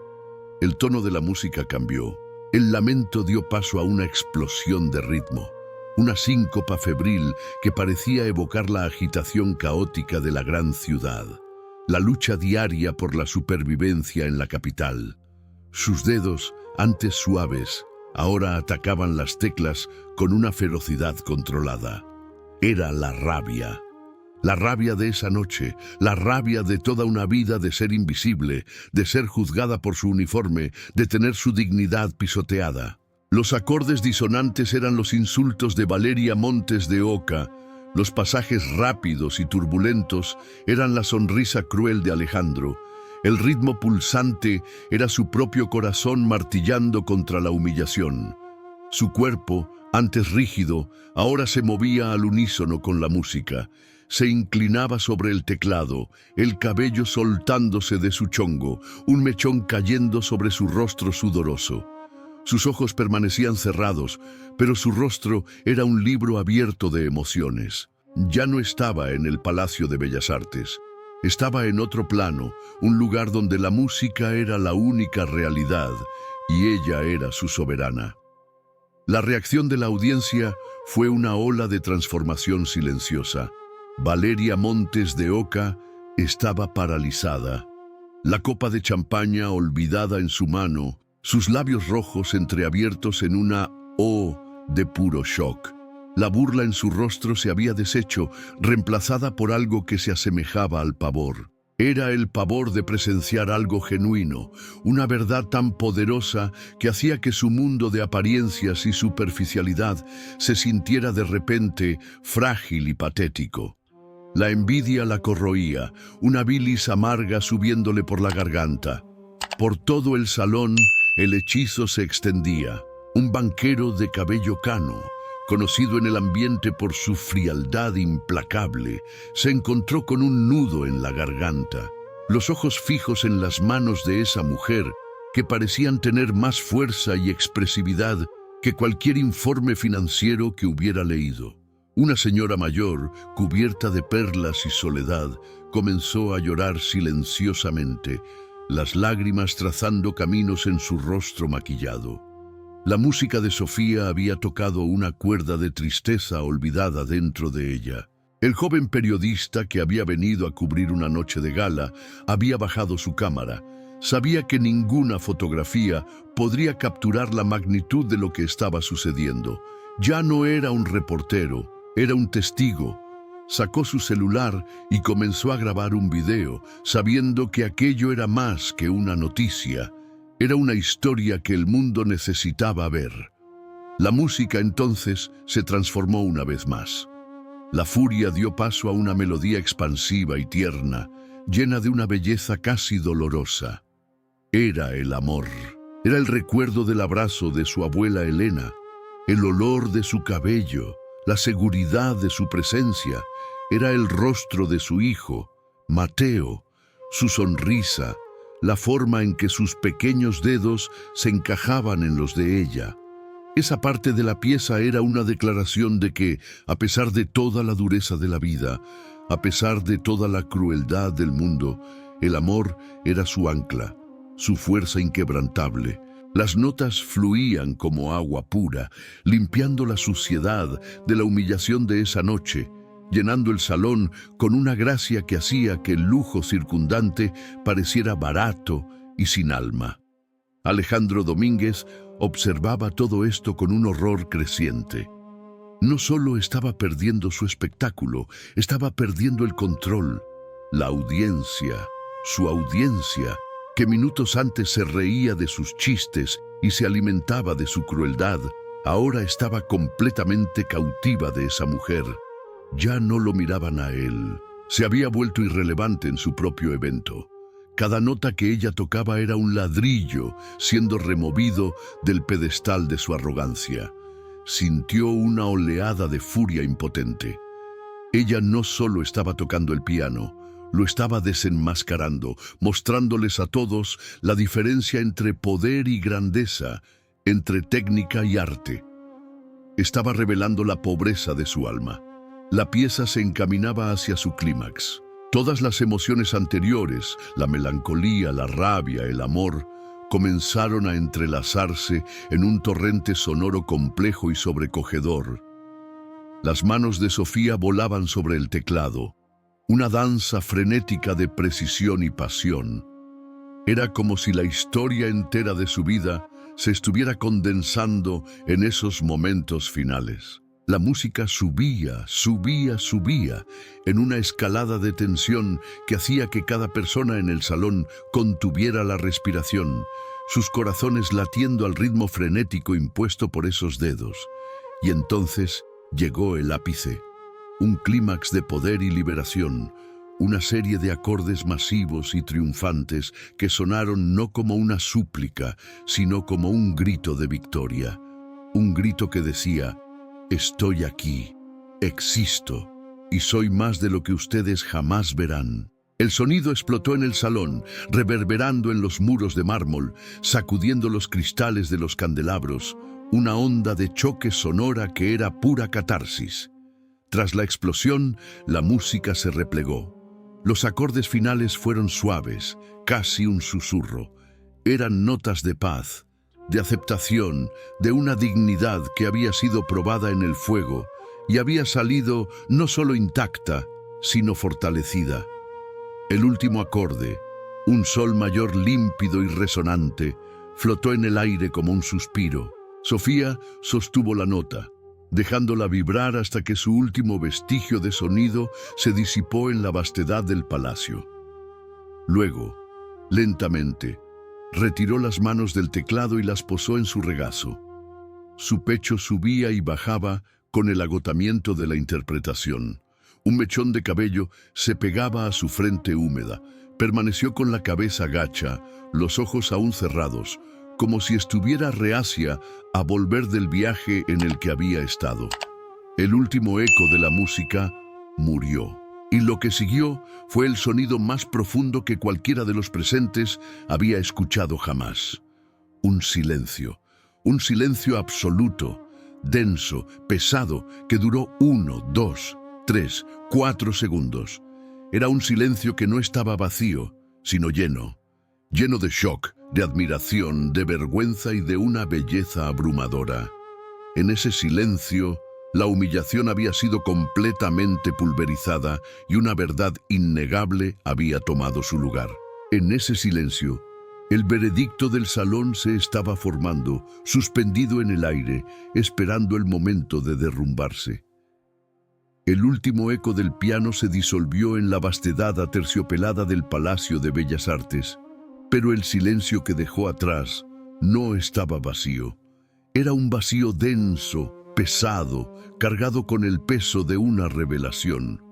S1: el tono de la música cambió. El lamento dio paso a una explosión de ritmo, una síncopa febril que parecía evocar la agitación caótica de la gran ciudad, la lucha diaria por la supervivencia en la capital. Sus dedos, antes suaves, ahora atacaban las teclas con una ferocidad controlada. Era la rabia de esa noche, la rabia de toda una vida de ser invisible, de ser juzgada por su uniforme, de tener su dignidad pisoteada. Los acordes disonantes eran los insultos de Valeria Montes de Oca, los pasajes rápidos y turbulentos eran la sonrisa cruel de Alejandro, el ritmo pulsante era su propio corazón martillando contra la humillación. Su cuerpo, antes rígido, ahora se movía al unísono con la música. Se inclinaba sobre el teclado, el cabello soltándose de su chongo, un mechón cayendo sobre su rostro sudoroso. Sus ojos permanecían cerrados, pero su rostro era un libro abierto de emociones. Ya no estaba en el Palacio de Bellas Artes. Estaba en otro plano, un lugar donde la música era la única realidad y ella era su soberana. La reacción de la audiencia fue una ola de transformación silenciosa. Valeria Montes de Oca estaba paralizada. la copa de champaña olvidada en su mano, sus labios rojos entreabiertos en una O de puro shock. La burla en su rostro se había deshecho, reemplazada por algo que se asemejaba al pavor. Era el pavor de presenciar algo genuino, una verdad tan poderosa que hacía que su mundo de apariencias y superficialidad se sintiera de repente frágil y patético. La envidia la corroía, una bilis amarga subiéndole por la garganta. Por todo el salón el hechizo se extendía. Un banquero de cabello cano, conocido en el ambiente por su frialdad implacable, se encontró con un nudo en la garganta. Los ojos fijos en las manos de esa mujer, que parecían tener más fuerza y expresividad que cualquier informe financiero que hubiera leído. Una señora mayor, cubierta de perlas y soledad, comenzó a llorar silenciosamente, las lágrimas trazando caminos en su rostro maquillado. La música de Sofía había tocado una cuerda de tristeza olvidada dentro de ella. El joven periodista que había venido a cubrir una noche de gala había bajado su cámara. Sabía que ninguna fotografía podría capturar la magnitud de lo que estaba sucediendo. Ya no era un reportero, era un testigo. Sacó su celular y comenzó a grabar un video, sabiendo que aquello era más que una noticia. Era una historia que el mundo necesitaba ver. La música entonces se transformó una vez más. La furia dio paso a una melodía expansiva y tierna, llena de una belleza casi dolorosa. Era el amor. Era el recuerdo del abrazo de su abuela Elena, el olor de su cabello, la seguridad de su presencia. Era el rostro de su hijo, Mateo, su sonrisa, la forma en que sus pequeños dedos se encajaban en los de ella. Esa parte de la pieza era una declaración de que, a pesar de toda la dureza de la vida, a pesar de toda la crueldad del mundo, el amor era su ancla, su fuerza inquebrantable. Las notas fluían como agua pura, limpiando la suciedad de la humillación de esa noche, llenando el salón con una gracia que hacía que el lujo circundante pareciera barato y sin alma. Alejandro Domínguez observaba todo esto con un horror creciente. No solo estaba perdiendo su espectáculo, estaba perdiendo el control. La audiencia, su audiencia, que minutos antes se reía de sus chistes y se alimentaba de su crueldad, ahora estaba completamente cautiva de esa mujer. Ya no lo miraban a él. Se había vuelto irrelevante en su propio evento. Cada nota que ella tocaba era un ladrillo siendo removido del pedestal de su arrogancia. Sintió una oleada de furia impotente. Ella no solo estaba tocando el piano, lo estaba desenmascarando, mostrándoles a todos la diferencia entre poder y grandeza, entre técnica y arte. Estaba revelando la pobreza de su alma. La pieza se encaminaba hacia su clímax. Todas las emociones anteriores, la melancolía, la rabia, el amor, comenzaron a entrelazarse en un torrente sonoro complejo y sobrecogedor. Las manos de Sofía volaban sobre el teclado, una danza frenética de precisión y pasión. Era como si la historia entera de su vida se estuviera condensando en esos momentos finales. La música subía, subía, subía, en una escalada de tensión que hacía que cada persona en el salón contuviera la respiración, sus corazones latiendo al ritmo frenético impuesto por esos dedos. Y entonces llegó el ápice, un clímax de poder y liberación, una serie de acordes masivos y triunfantes que sonaron no como una súplica, sino como un grito de victoria. Un grito que decía: estoy aquí, existo, y soy más de lo que ustedes jamás verán. El sonido explotó en el salón, reverberando en los muros de mármol, sacudiendo los cristales de los candelabros, una onda de choque sonora que era pura catarsis. Tras la explosión, la música se replegó. Los acordes finales fueron suaves, casi un susurro. Eran notas de paz, de aceptación, de una dignidad que había sido probada en el fuego y había salido no solo intacta, sino fortalecida. El último acorde, Un sol mayor límpido y resonante flotó en el aire como un suspiro. Sofía sostuvo la nota, dejándola vibrar hasta que su último vestigio de sonido se disipó en la vastedad del palacio. Luego, lentamente, retiró las manos del teclado y las posó en su regazo. Su pecho subía y bajaba con el agotamiento de la interpretación. Un mechón de cabello se pegaba a su frente húmeda. Permaneció con la cabeza gacha, los ojos aún cerrados, como si estuviera reacia a volver del viaje en el que había estado. El último eco de la música murió, y lo que siguió fue el sonido más profundo que cualquiera de los presentes había escuchado jamás. Un silencio absoluto, denso, pesado, que duró 1, 2, 3, 4 segundos. Era un silencio que no estaba vacío, sino lleno de shock, de admiración, de vergüenza y de una belleza abrumadora. En ese silencio, la humillación había sido completamente pulverizada y una verdad innegable había tomado su lugar. En ese silencio, el veredicto del salón se estaba formando, suspendido en el aire, esperando el momento de derrumbarse. El último eco del piano se disolvió en la vastedad aterciopelada del Palacio de Bellas Artes, pero el silencio que dejó atrás no estaba vacío. Era un vacío denso, pesado, cargado con el peso de una revelación.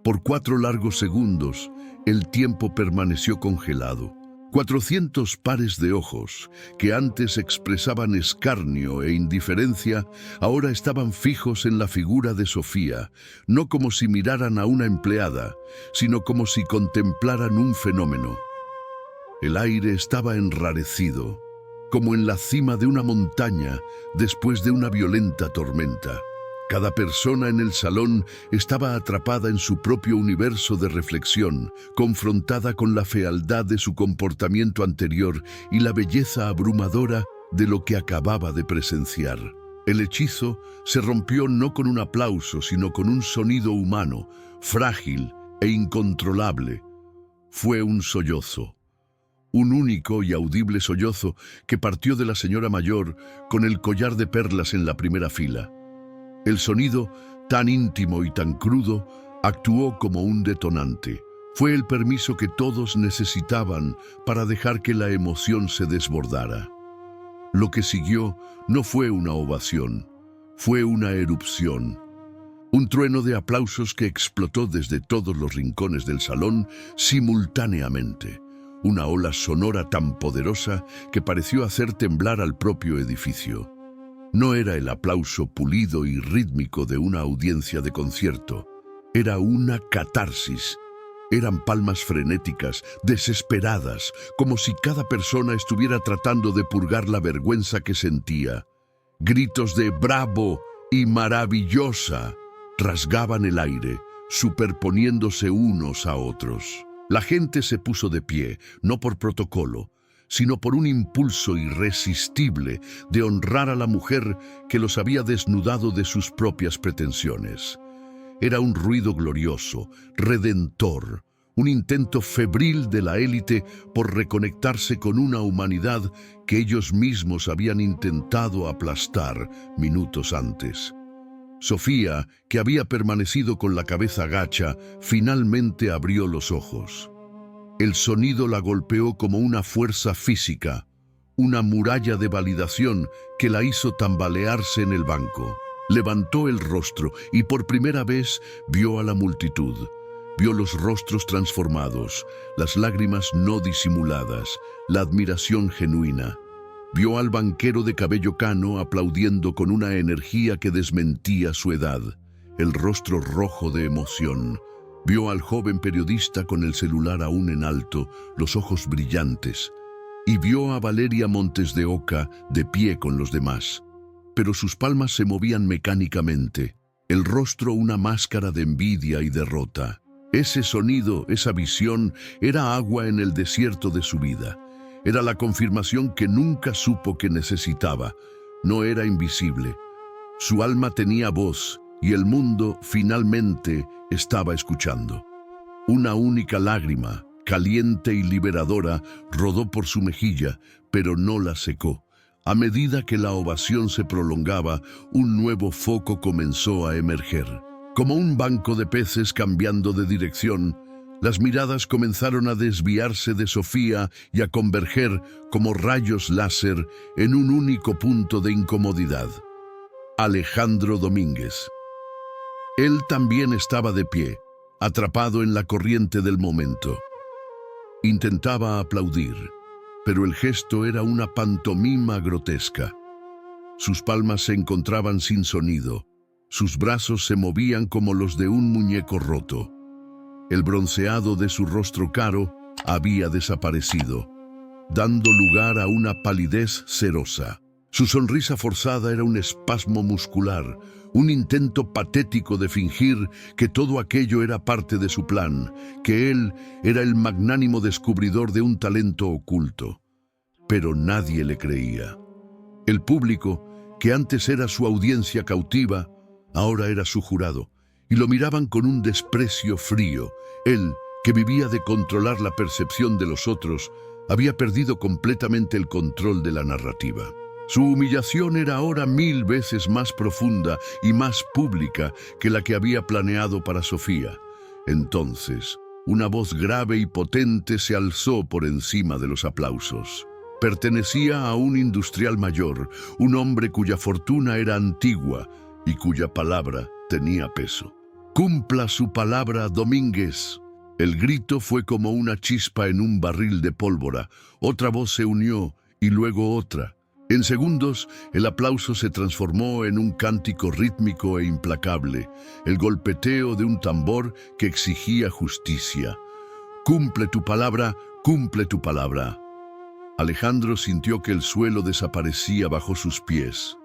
S1: Por 4 largos segundos, el tiempo permaneció congelado. 400 pares de ojos, que antes expresaban escarnio e indiferencia, ahora estaban fijos en la figura de Sofía, no como si miraran a una empleada, sino como si contemplaran un fenómeno. El aire estaba enrarecido, como en la cima de una montaña después de una violenta tormenta. Cada persona en el salón estaba atrapada en su propio universo de reflexión, confrontada con la fealdad de su comportamiento anterior y la belleza abrumadora de lo que acababa de presenciar. El hechizo se rompió no con un aplauso, sino con un sonido humano, frágil e incontrolable. Fue un sollozo. Un único y audible sollozo que partió de la señora mayor con el collar de perlas en la primera fila. El sonido, tan íntimo y tan crudo, actuó como un detonante. Fue el permiso que todos necesitaban para dejar que la emoción se desbordara. Lo que siguió no fue una ovación, fue una erupción. Un trueno de aplausos que explotó desde todos los rincones del salón simultáneamente. Una ola sonora tan poderosa que pareció hacer temblar al propio edificio. No era el aplauso pulido y rítmico de una audiencia de concierto. Era una catarsis. Eran palmas frenéticas, desesperadas, como si cada persona estuviera tratando de purgar la vergüenza que sentía. Gritos de «bravo» y «maravillosa» rasgaban el aire, superponiéndose unos a otros. La gente se puso de pie, no por protocolo, sino por un impulso irresistible de honrar a la mujer que los había desnudado de sus propias pretensiones. Era un ruido glorioso, redentor, un intento febril de la élite por reconectarse con una humanidad que ellos mismos habían intentado aplastar minutos antes. Sofía, que había permanecido con la cabeza gacha, finalmente abrió los ojos. El sonido la golpeó como una fuerza física, una muralla de validación que la hizo tambalearse en el banco. Levantó el rostro y por primera vez vio a la multitud. Vio los rostros transformados, las lágrimas no disimuladas, la admiración genuina. Vio al banquero de cabello cano aplaudiendo con una energía que desmentía su edad, el rostro rojo de emoción. Vio al joven periodista con el celular aún en alto, los ojos brillantes. Y vio a Valeria Montes de Oca de pie con los demás. Pero sus palmas se movían mecánicamente, el rostro una máscara de envidia y derrota. Ese sonido, esa visión, era agua en el desierto de su vida. Era la confirmación que nunca supo que necesitaba. No era invisible. Su alma tenía voz y el mundo finalmente estaba escuchando. Una única lágrima, caliente y liberadora, rodó por su mejilla, pero no la secó. A medida que la ovación se prolongaba, un nuevo foco comenzó a emerger. Como un banco de peces cambiando de dirección, las miradas comenzaron a desviarse de Sofía y a converger como rayos láser en un único punto de incomodidad: Alejandro Domínguez. Él también estaba de pie, atrapado en la corriente del momento. Intentaba aplaudir, pero el gesto era una pantomima grotesca. Sus palmas se encontraban sin sonido, sus brazos se movían como los de un muñeco roto. El bronceado de su rostro caro había desaparecido, dando lugar a una palidez cerosa. Su sonrisa forzada era un espasmo muscular, un intento patético de fingir que todo aquello era parte de su plan, que él era el magnánimo descubridor de un talento oculto. Pero nadie le creía. El público, que antes era su audiencia cautiva, ahora era su jurado, y lo miraban con un desprecio frío. Él, que vivía de controlar la percepción de los otros, había perdido completamente el control de la narrativa. Su humillación era ahora 1000 veces más profunda y más pública que la que había planeado para Sofía. Entonces, una voz grave y potente se alzó por encima de los aplausos. Pertenecía a un industrial mayor, un hombre cuya fortuna era antigua y cuya palabra tenía peso. «Cumpla su palabra, Domínguez». El grito fue como una chispa en un barril de pólvora. Otra voz se unió y luego otra. En segundos, el aplauso se transformó en un cántico rítmico e implacable, el golpeteo de un tambor que exigía justicia. «Cumple tu palabra, cumple tu palabra». Alejandro sintió que el suelo desaparecía bajo sus pies.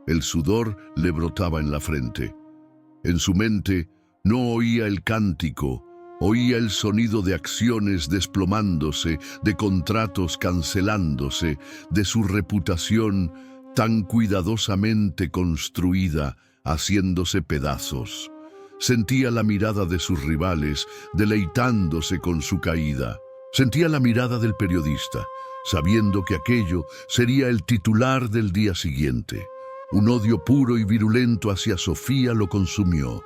S1: El sudor le brotaba en la frente. En su mente no oía el cántico, oía el sonido de acciones desplomándose, de contratos cancelándose, de su reputación tan cuidadosamente construida, haciéndose pedazos. Sentía la mirada de sus rivales, deleitándose con su caída. Sentía la mirada del periodista, sabiendo que aquello sería el titular del día siguiente. Un odio puro y virulento hacia Sofía lo consumió.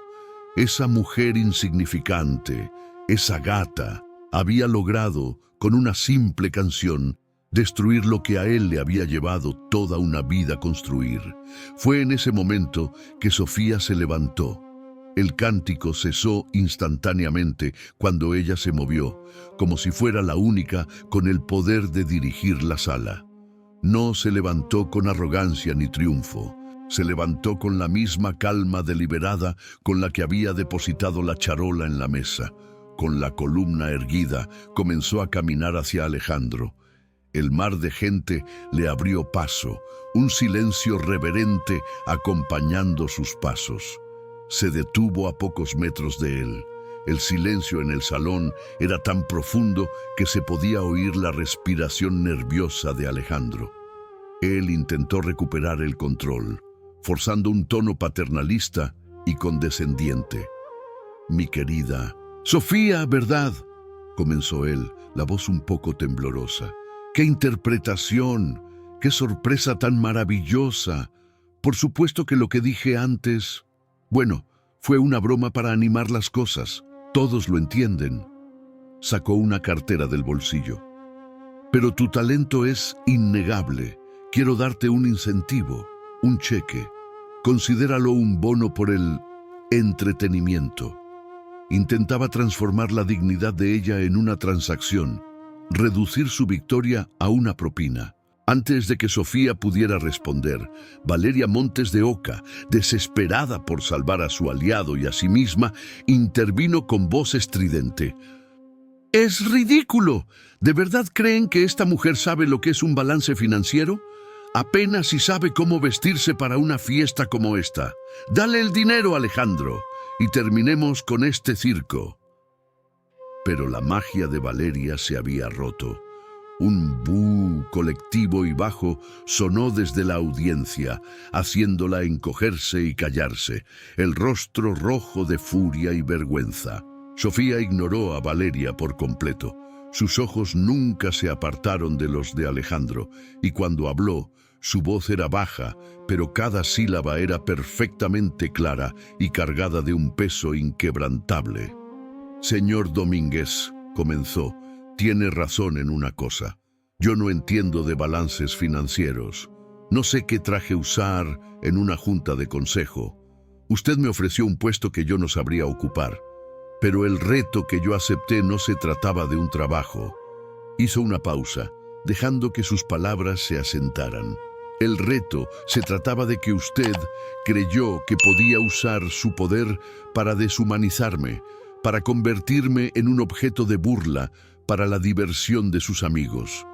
S1: Esa mujer insignificante, esa gata, había logrado, con una simple canción, destruir lo que a él le había llevado toda una vida construir. Fue en ese momento que Sofía se levantó. El cántico cesó instantáneamente cuando ella se movió, como si fuera la única con el poder de dirigir la sala. No se levantó con arrogancia ni triunfo. Se levantó con la misma calma deliberada con la que había depositado la charola en la mesa. Con la columna erguida, comenzó a caminar hacia Alejandro. El mar de gente le abrió paso, un silencio reverente acompañando sus pasos. Se detuvo a pocos metros de él. El silencio en el salón era tan profundo que se podía oír la respiración nerviosa de Alejandro. Él intentó recuperar el control, forzando un tono paternalista y condescendiente. «Mi querida Sofía, ¿verdad?», comenzó él, la voz un poco temblorosa. «¡Qué interpretación! ¡Qué sorpresa tan maravillosa! Por supuesto que lo que dije antes, bueno, fue una broma para animar las cosas. Todos lo entienden». Sacó una cartera del bolsillo. «Pero tu talento es innegable. Quiero darte un incentivo, un cheque. Considéralo un bono por el entretenimiento». Intentaba transformar la dignidad de ella en una transacción, reducir su victoria a una propina. Antes de que Sofía pudiera responder, Valeria Montes de Oca, desesperada por salvar a su aliado y a sí misma, intervino con voz estridente. «¡Es ridículo! ¿De verdad creen que esta mujer sabe lo que es un balance financiero? Apenas si sabe cómo vestirse para una fiesta como esta. Dale el dinero, Alejandro, y terminemos con este circo». Pero la magia de Valeria se había roto. Un bú colectivo y bajo sonó desde la audiencia, haciéndola encogerse y callarse, el rostro rojo de furia y vergüenza. Sofía ignoró a Valeria por completo. Sus ojos nunca se apartaron de los de Alejandro, y cuando habló, su voz era baja, pero cada sílaba era perfectamente clara y cargada de un peso inquebrantable. «Señor Domínguez», comenzó, «tiene razón en una cosa. Yo no entiendo de balances financieros. No sé qué traje usar en una junta de consejo. Usted me ofreció un puesto que yo no sabría ocupar. Pero el reto que yo acepté no se trataba de un trabajo». Hizo una pausa, dejando que sus palabras se asentaran. «El reto se trataba de que usted creyó que podía usar su poder para deshumanizarme, para convertirme en un objeto de burla para la diversión de sus amigos.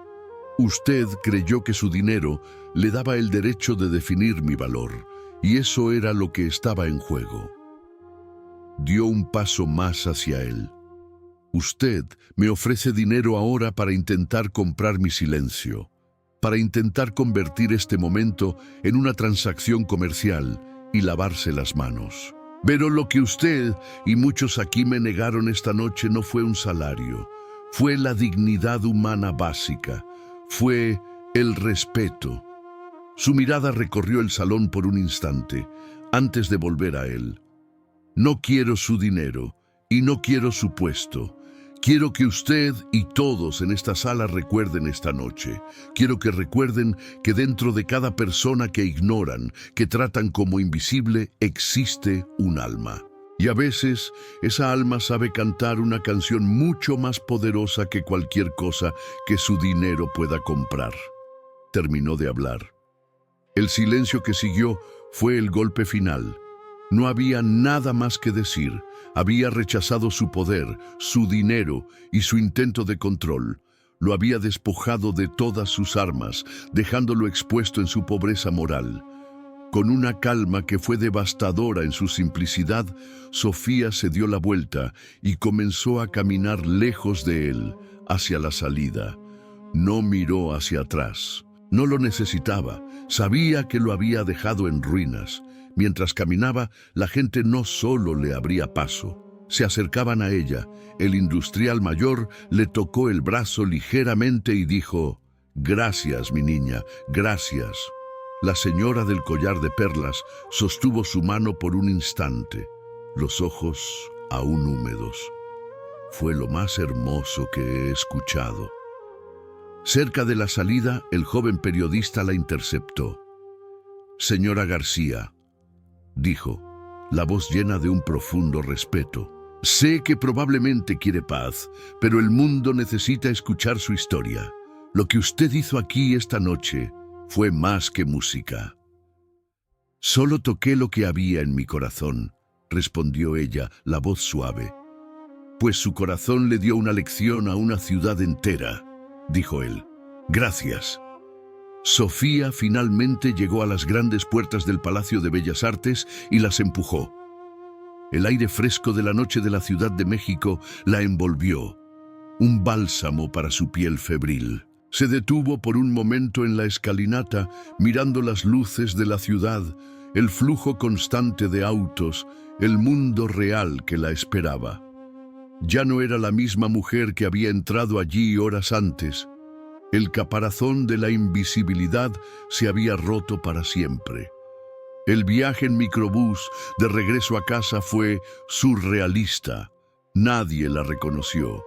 S1: Usted creyó que su dinero le daba el derecho de definir mi valor, y eso era lo que estaba en juego». Dio un paso más hacia él. «Usted me ofrece dinero ahora para intentar comprar mi silencio, para intentar convertir este momento en una transacción comercial y lavarse las manos. Pero lo que usted y muchos aquí me negaron esta noche no fue un salario, fue la dignidad humana básica, fue el respeto». Su mirada recorrió el salón por un instante, antes de volver a él. «No quiero su dinero y no quiero su puesto. Quiero que usted y todos en esta sala recuerden esta noche. Quiero que recuerden que dentro de cada persona que ignoran, que tratan como invisible, existe un alma. Y a veces esa alma sabe cantar una canción mucho más poderosa que cualquier cosa que su dinero pueda comprar». Terminó de hablar. El silencio que siguió fue el golpe final. No había nada más que decir. Había rechazado su poder, su dinero y su intento de control. Lo había despojado de todas sus armas, dejándolo expuesto en su pobreza moral. Con una calma que fue devastadora en su simplicidad, Sofía se dio la vuelta y comenzó a caminar lejos de él, hacia la salida. No miró hacia atrás. No lo necesitaba. Sabía que lo había dejado en ruinas. Mientras caminaba, la gente no solo le abría paso. Se acercaban a ella. El industrial mayor le tocó el brazo ligeramente y dijo: «Gracias, mi niña, gracias». La señora del collar de perlas sostuvo su mano por un instante, los ojos aún húmedos. «Fue lo más hermoso que he escuchado». Cerca de la salida, el joven periodista la interceptó. «Señora García», dijo, la voz llena de un profundo respeto, «sé que probablemente quiere paz, pero el mundo necesita escuchar su historia. Lo que usted hizo aquí esta noche fue más que música». «Solo toqué lo que había en mi corazón», respondió ella, la voz suave. «Pues su corazón le dio una lección a una ciudad entera», dijo él. «Gracias». Sofía finalmente llegó a las grandes puertas del Palacio de Bellas Artes y las empujó. El aire fresco de la noche de la Ciudad de México la envolvió, un bálsamo para su piel febril. Se detuvo por un momento en la escalinata, mirando las luces de la ciudad, el flujo constante de autos, el mundo real que la esperaba. Ya no era la misma mujer que había entrado allí horas antes. El caparazón de la invisibilidad se había roto para siempre. El viaje en microbús de regreso a casa fue surrealista. Nadie la reconoció.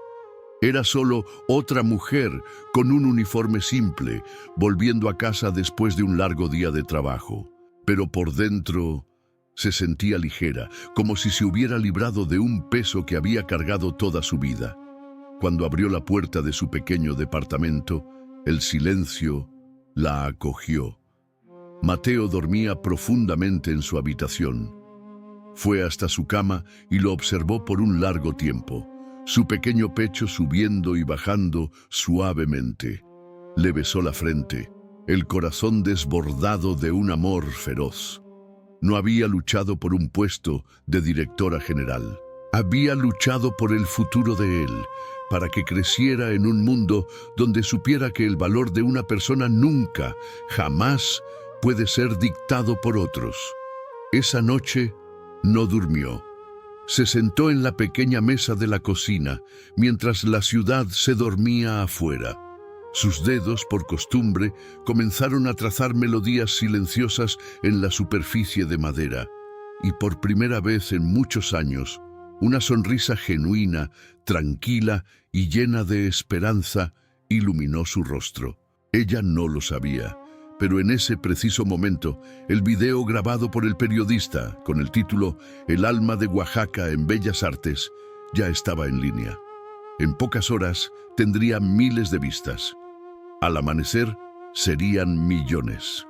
S1: Era solo otra mujer con un uniforme simple, volviendo a casa después de un largo día de trabajo. Pero por dentro se sentía ligera, como si se hubiera librado de un peso que había cargado toda su vida. Cuando abrió la puerta de su pequeño departamento, el silencio la acogió. Mateo dormía profundamente en su habitación. Fue hasta su cama y lo observó por un largo tiempo, su pequeño pecho subiendo y bajando suavemente. Le besó la frente, el corazón desbordado de un amor feroz. No había luchado por un puesto de directora general. Había luchado por el futuro de él, para que creciera en un mundo donde supiera que el valor de una persona nunca, jamás puede ser dictado por otros. Esa noche no durmió. Se sentó en la pequeña mesa de la cocina mientras la ciudad se dormía afuera. Sus dedos, por costumbre, comenzaron a trazar melodías silenciosas en la superficie de madera. Y por primera vez en muchos años, una sonrisa genuina, tranquila y llena de esperanza iluminó su rostro. Ella no lo sabía, pero en ese preciso momento, el video grabado por el periodista, con el título El alma de Oaxaca en Bellas Artes, ya estaba en línea. En pocas horas tendría miles de vistas. Al amanecer, serían millones.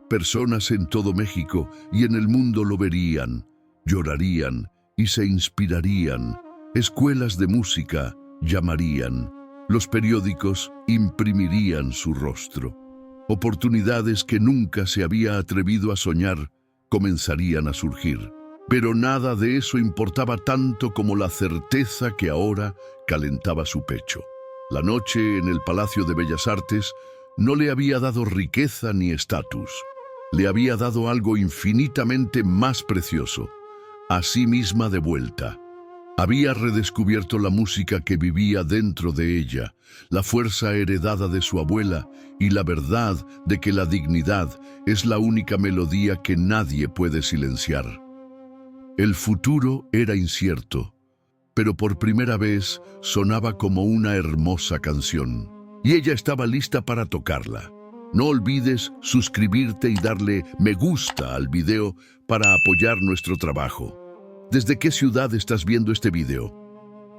S1: Personas en todo México y en el mundo lo verían, llorarían y se inspirarían. Escuelas de música llamarían. Los periódicos imprimirían su rostro. Oportunidades que nunca se había atrevido a soñar comenzarían a surgir. Pero nada de eso importaba tanto como la certeza que ahora calentaba su pecho. La noche en el Palacio de Bellas Artes no le había dado riqueza ni estatus. Le había dado algo infinitamente más precioso, a sí misma de vuelta. Había redescubierto la música que vivía dentro de ella, la fuerza heredada de su abuela y la verdad de que la dignidad es la única melodía que nadie puede silenciar. El futuro era incierto, pero por primera vez sonaba como una hermosa canción, y ella estaba lista para tocarla. No olvides suscribirte y darle me gusta al video para apoyar nuestro trabajo. ¿Desde qué ciudad estás viendo este video?